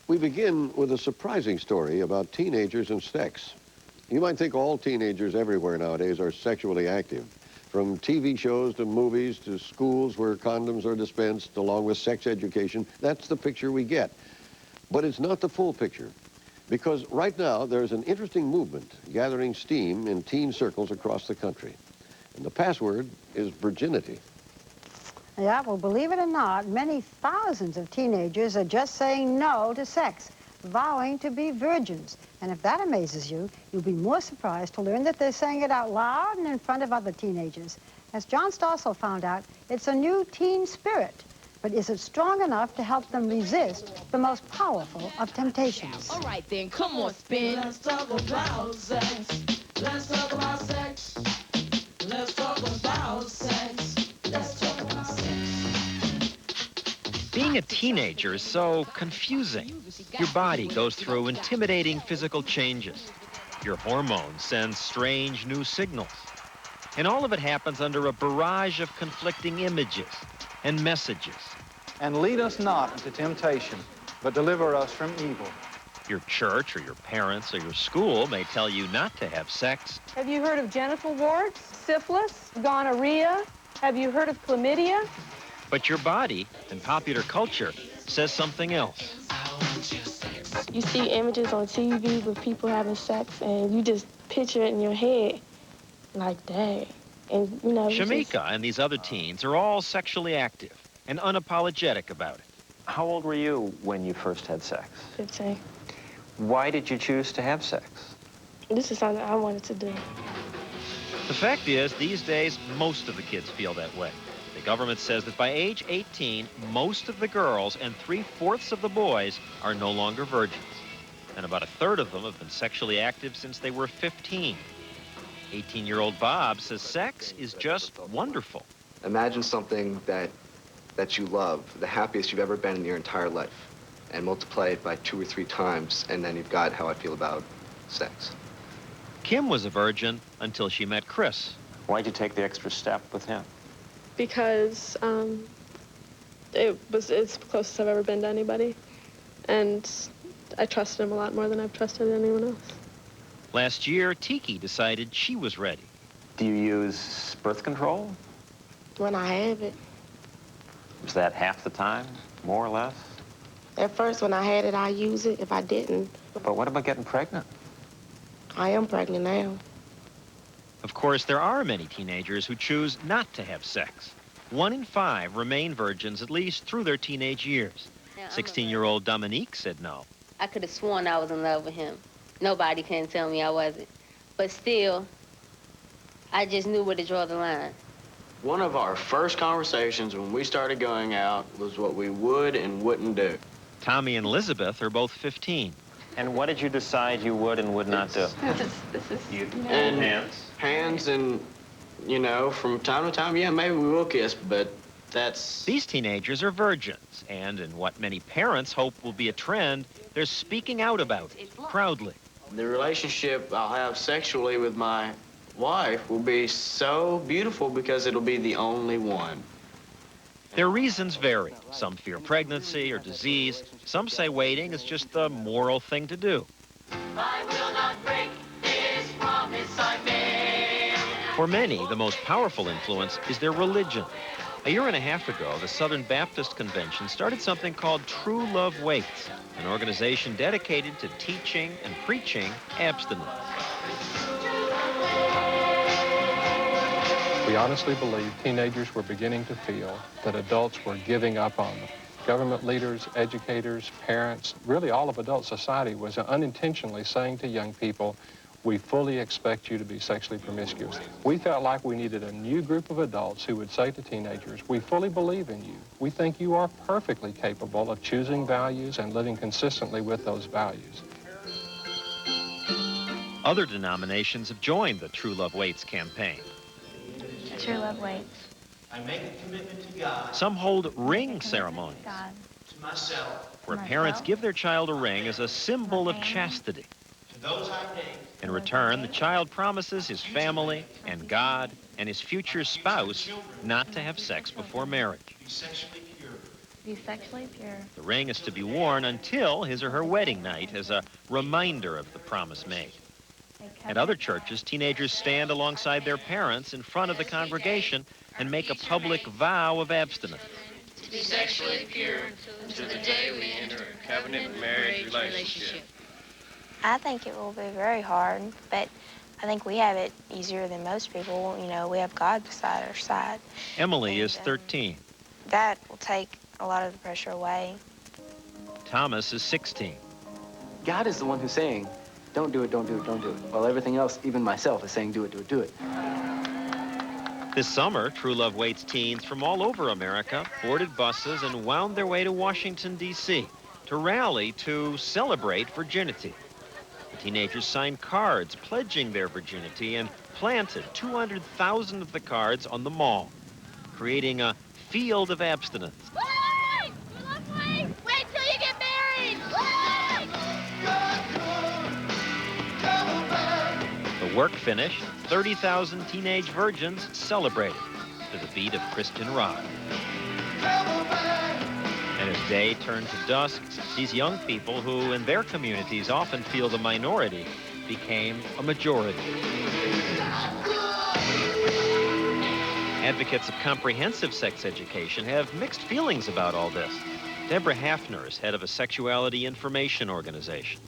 We begin with a surprising story about teenagers and sex. You might think all teenagers everywhere nowadays are sexually active. From TV shows to movies to schools where condoms are dispensed along with sex education, that's the picture we get. But it's not the full picture, because right now there's an interesting movement gathering steam in teen circles across the country. And the password is virginity. Yeah, well, believe it or not, many thousands of teenagers are just saying no to sex, vowing to be virgins. And if that amazes you, you'll be more surprised to learn that they're saying it out loud and in front of other teenagers. As John Stossel found out, it's a new teen spirit. But is it strong enough to help them resist the most powerful of temptations? All right, then, come on, spin. Let's talk about sex. Let's talk about sex. Let's talk about sex. Let's talk about sex. Being a teenager is so confusing. Your body goes through intimidating physical changes. Your hormones send strange new signals. And all of it happens under a barrage of conflicting images and messages. And lead us not into temptation, but deliver us from evil. Your church or your parents or your school may tell you not to have sex. Have you heard of genital warts, syphilis, gonorrhea? Have you heard of chlamydia? But your body and popular culture says something else. You see images on TV with people having sex, and you just picture it in your head like that. And, you know, Shamika and these other teens are all sexually active and unapologetic about it. How old were you when you first had sex? 15. Why did you choose to have sex? This is something I wanted to do. The fact is, these days, most of the kids feel that way. The government says that by age 18, most of the girls and 3/4 of the boys are no longer virgins. And about 1/3 of them have been sexually active since they were 15. 18-year-old Bob says sex is just wonderful. Imagine something that you love, the happiest you've ever been in your entire life, and multiply it by 2 or 3 times, and then you've got how I feel about sex. Kim was a virgin until she met Chris. Why'd you take the extra step with him? Because it's the closest I've ever been to anybody. And I trusted him a lot more than I've trusted anyone else. Last year, Tiki decided she was ready. Do you use birth control? When I have it. Was that half the time, more or less? At first, when I had it, I use it. If I didn't. But what about getting pregnant? I am pregnant now. Of course, there are many teenagers who choose not to have sex. 1 in 5 remain virgins at least through their teenage years. 16-year-old Dominique said no. I could have sworn I was in love with him. Nobody can tell me I wasn't. But still, I just knew where to draw the line. One of our first conversations when we started going out was what we would and wouldn't do. Tommy and Elizabeth are both 15. And what did you decide you would and would not do? This is You and hands? Hands and, you know, from time to time, yeah, maybe we will kiss, but that's... These teenagers are virgins, and in what many parents hope will be a trend, they're speaking out about it, proudly. The relationship I'll have sexually with my wife will be so beautiful because it'll be the only one. Their reasons vary. Some fear pregnancy or disease. Some say waiting is just the moral thing to do. I will not break this promise I made. For many, the most powerful influence is their religion. A year and a half ago, the Southern Baptist Convention started something called True Love Waits, an organization dedicated to teaching and preaching abstinence. We honestly believe teenagers were beginning to feel that adults were giving up on them. Government leaders, educators, parents, really all of adult society was unintentionally saying to young people, we fully expect you to be sexually promiscuous. We felt like we needed a new group of adults who would say to teenagers, we fully believe in you. We think you are perfectly capable of choosing values and living consistently with those values. Other denominations have joined the True Love Waits campaign. True love waits. I make a commitment to God. Some hold ring ceremonies, To myself. where parents give their child a ring as a symbol of chastity. To those I name. In return, the child promises his family and God and his future spouse not to have sex before marriage. Be sexually pure. be sexually pure. The ring is to be worn until his or her wedding night as a reminder of the promise made. At other churches, teenagers stand alongside their parents in front of the congregation and make a public vow of abstinence. To be sexually pure until the day we enter a covenant marriage relationship. I think it will be very hard, but I think we have it easier than most people. You know, we have God beside our side. Emily is 13. That will take a lot of the pressure away. Thomas is 16. God is the one who's saying, don't do it, don't do it, don't do it. While everything else, even myself, is saying, do it, do it, do it. This summer, True Love Waits teens from all over America boarded buses and wound their way to Washington, D.C. to rally to celebrate virginity. The teenagers signed cards pledging their virginity and planted 200,000 of the cards on the mall, creating a field of abstinence. Wait! Wait till you get married! The work finished, 30,000 teenage virgins celebrated to the beat of Christian rock. And as day turned to dusk, these young people who in their communities often feel the minority became a majority. Advocates of comprehensive sex education have mixed feelings about all this. Debra Haffner is head of a sexuality information organization.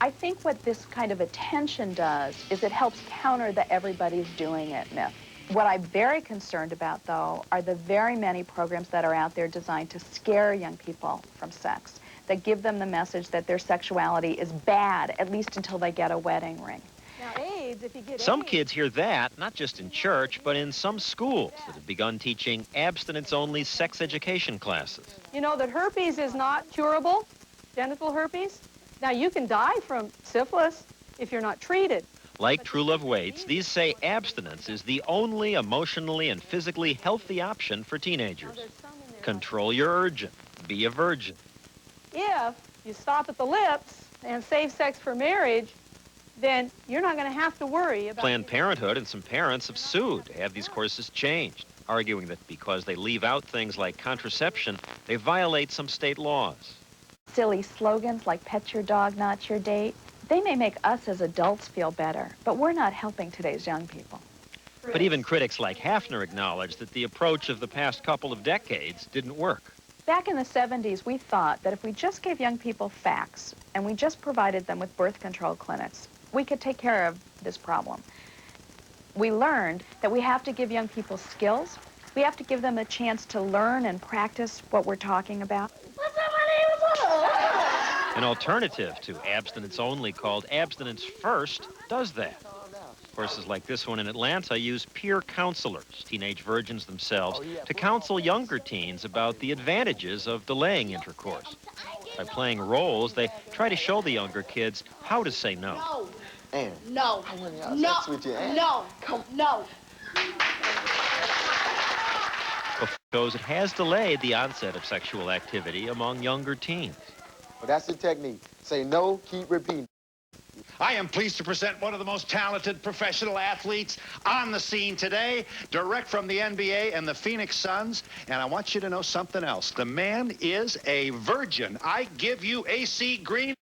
I think what this kind of attention does is it helps counter the everybody's doing it myth. What I'm very concerned about, though, are the very many programs that are out there designed to scare young people from sex, that give them the message that their sexuality is bad, at least until they get a wedding ring. Now, AIDS, if you get Some kids hear that, not just in church, but in some schools that have begun teaching abstinence-only sex education classes. You know that herpes is not curable, genital herpes. Now, you can die from syphilis if you're not treated. Like True Love Waits, these say abstinence is the only emotionally and physically healthy option for teenagers. Control your urging. Be a virgin. If you stop at the lips and save sex for marriage, then you're not going to have to worry about... Planned Parenthood and some parents have sued to have these courses changed, arguing that because they leave out things like contraception, they violate some state laws. Silly slogans like pet your dog, not your date, they may make us as adults feel better, but we're not helping today's young people. But even critics like Haffner acknowledge that the approach of the past couple of decades didn't work. Back in the 70s, we thought that if we just gave young people facts and we just provided them with birth control clinics, we could take care of this problem. We learned that we have to give young people skills. We have to give them a chance to learn and practice what we're talking about. An alternative to abstinence only called Abstinence First does that. Courses like this one in Atlanta use peer counselors, teenage virgins themselves, to counsel younger teens about the advantages of delaying intercourse. By playing roles, they try to show the younger kids how to say no. Ann, No. I want to have No. sex with you, Ann. No. Come. No. Shows it has delayed the onset of sexual activity among younger teens. Well, that's the technique. Say no, keep repeating. I am pleased to present one of the most talented professional athletes on the scene today, direct from the NBA and the Phoenix Suns. And I want you to know something else. The man is a virgin. I give you AC Green.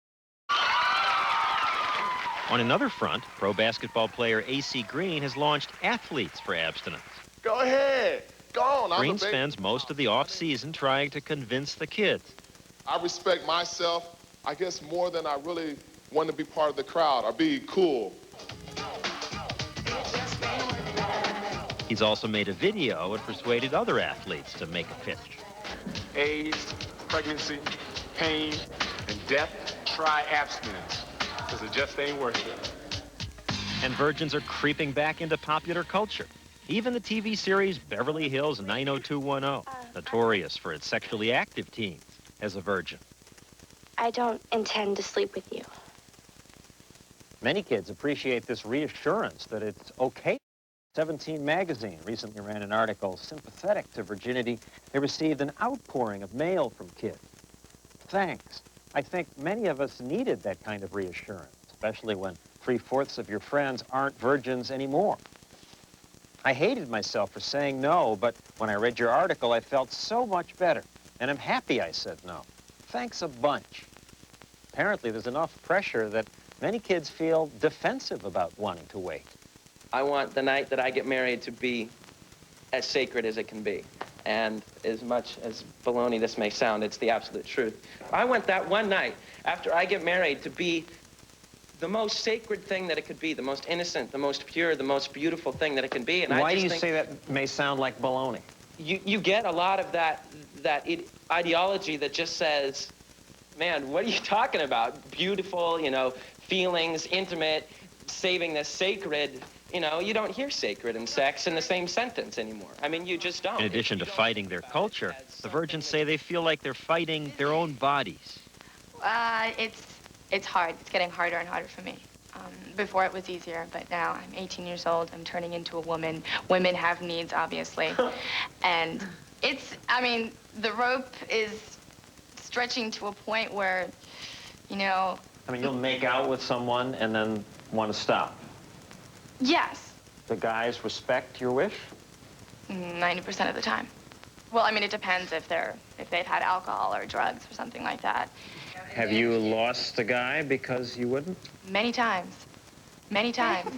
On another front, pro basketball player AC Green has launched Athletes for Abstinence. Go ahead. Go on. Green spends most of the off-season trying to convince the kids. I respect myself, I guess, more than I really want to be part of the crowd or be cool. He's also made a video and persuaded other athletes to make a pitch. AIDS, pregnancy, pain, and death. Try abstinence, because it just ain't worth it. And virgins are creeping back into popular culture. Even the TV series Beverly Hills 90210, notorious for its sexually active teens, as a virgin. I don't intend to sleep with you. Many kids appreciate this reassurance that it's okay. 17 magazine recently ran an article sympathetic to virginity. They received an outpouring of mail from kids. Thanks. I think many of us needed that kind of reassurance, especially when 3/4 of your friends aren't virgins anymore. I hated myself for saying no, but when I read your article, I felt so much better. And I'm happy I said no. Thanks a bunch. Apparently, there's enough pressure that many kids feel defensive about wanting to wait. I want the night that I get married to be as sacred as it can be. And as much as baloney this may sound, it's the absolute truth. I want that one night after I get married to be the most sacred thing that it could be, the most innocent, the most pure, the most beautiful thing that it can be. And Why do you say that may sound like baloney? You get a lot of that ideology that just says, man, what are you talking about? Beautiful, you know, feelings, intimate, saving the sacred. You know, you don't hear sacred and sex in the same sentence anymore. I mean, you just don't. In addition to fighting their culture, the virgins say they feel like they're fighting their own bodies. It's hard. It's getting harder and harder for me. Before it was easier, but now I'm 18 years old. I'm turning into a woman. Women have needs, obviously. And I mean, the rope is stretching to a point where, you know... I mean, you'll make out with someone and then want to stop. Yes. The guys respect your wish? 90% of the time. Well, I mean, it depends if they've had alcohol or drugs or something like that. Have you lost a guy because you wouldn't? Many times. Many times.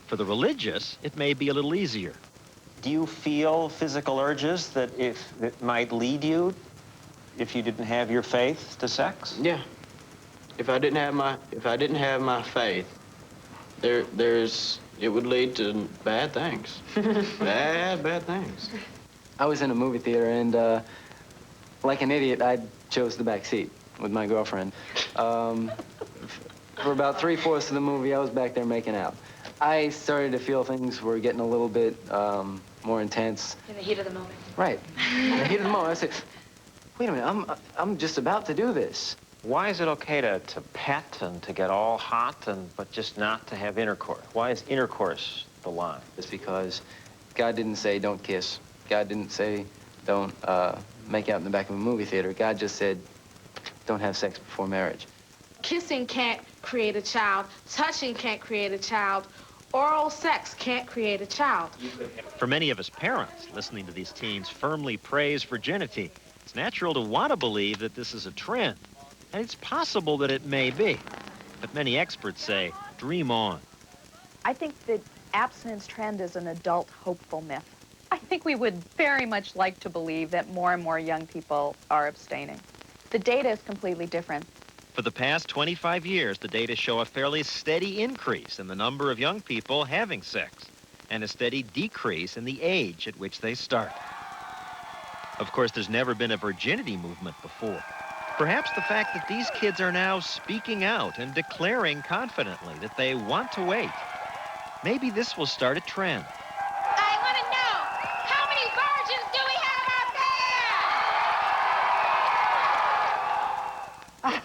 For the religious, it may be a little easier. Do you feel physical urges that it might lead you, if you didn't have your faith, to sex? Yeah. If I didn't have my faith, it would lead to bad things. bad things. I was in a movie theater, and like an idiot, I chose the back seat with my girlfriend. For about 3/4 of the movie, I was back there making out. I started to feel things were getting a little bit more intense. In the heat of the moment. Right. In the heat of the moment, I said, wait a minute, I'm just about to do this. Why is it okay to pet and to get all hot, but just not to have intercourse? Why is intercourse the line? It's because God didn't say don't kiss. God didn't say don't make out in the back of a movie theater. God just said don't have sex before marriage. Kissing can't create a child. Touching can't create a child. Oral sex can't create a child. For many of us parents, listening to these teens firmly praise virginity, it's natural to want to believe that this is a trend. And it's possible that it may be. But many experts say, dream on. I think the abstinence trend is an adult hopeful myth. I think we would very much like to believe that more and more young people are abstaining. The data is completely different. For the past 25 years, the data show a fairly steady increase in the number of young people having sex and a steady decrease in the age at which they start. Of course, there's never been a virginity movement before. Perhaps the fact that these kids are now speaking out and declaring confidently that they want to wait. Maybe this will start a trend. I want to know, how many virgins do we have out there?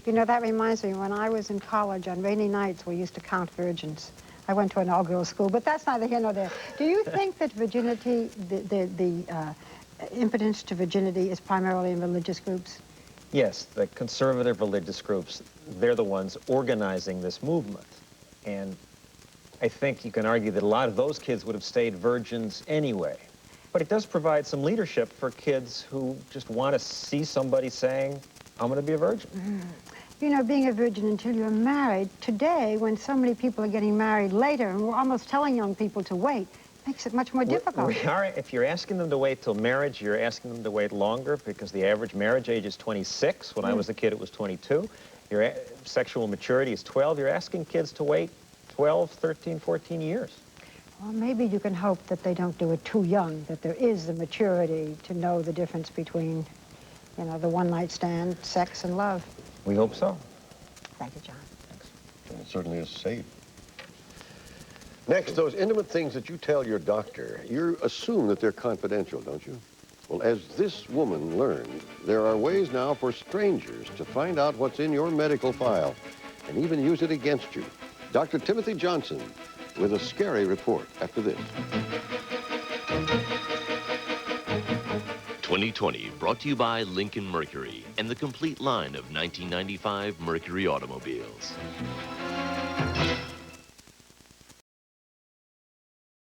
You know, that reminds me, when I was in college, on rainy nights, we used to count virgins. I went to an all-girls school, but that's neither here nor there. Do you think that virginity, the impotence to virginity is primarily in religious groups? Yes, the conservative religious groups, they're the ones organizing this movement. And I think you can argue that a lot of those kids would have stayed virgins anyway. But it does provide some leadership for kids who just want to see somebody saying, I'm going to be a virgin. You know, being a virgin until you're married, today, when so many people are getting married later, and we're almost telling young people to wait, makes it much more difficult. If you're asking them to wait till marriage, you're asking them to wait longer because the average marriage age is 26. When I was a kid, it was 22. Your sexual maturity is 12. You're asking kids to wait 12, 13, 14 years. Well, maybe you can hope that they don't do it too young, that there is the maturity to know the difference between, you know, the one-night stand, sex, and love. We hope so. Thank you, John. Thanks. It certainly is safe. Next, those intimate things that you tell your doctor, you assume that they're confidential, don't you? Well, as this woman learned, there are ways now for strangers to find out what's in your medical file and even use it against you. Dr. Timothy Johnson with a scary report after this. 2020 brought to you by Lincoln Mercury and the complete line of 1995 Mercury automobiles.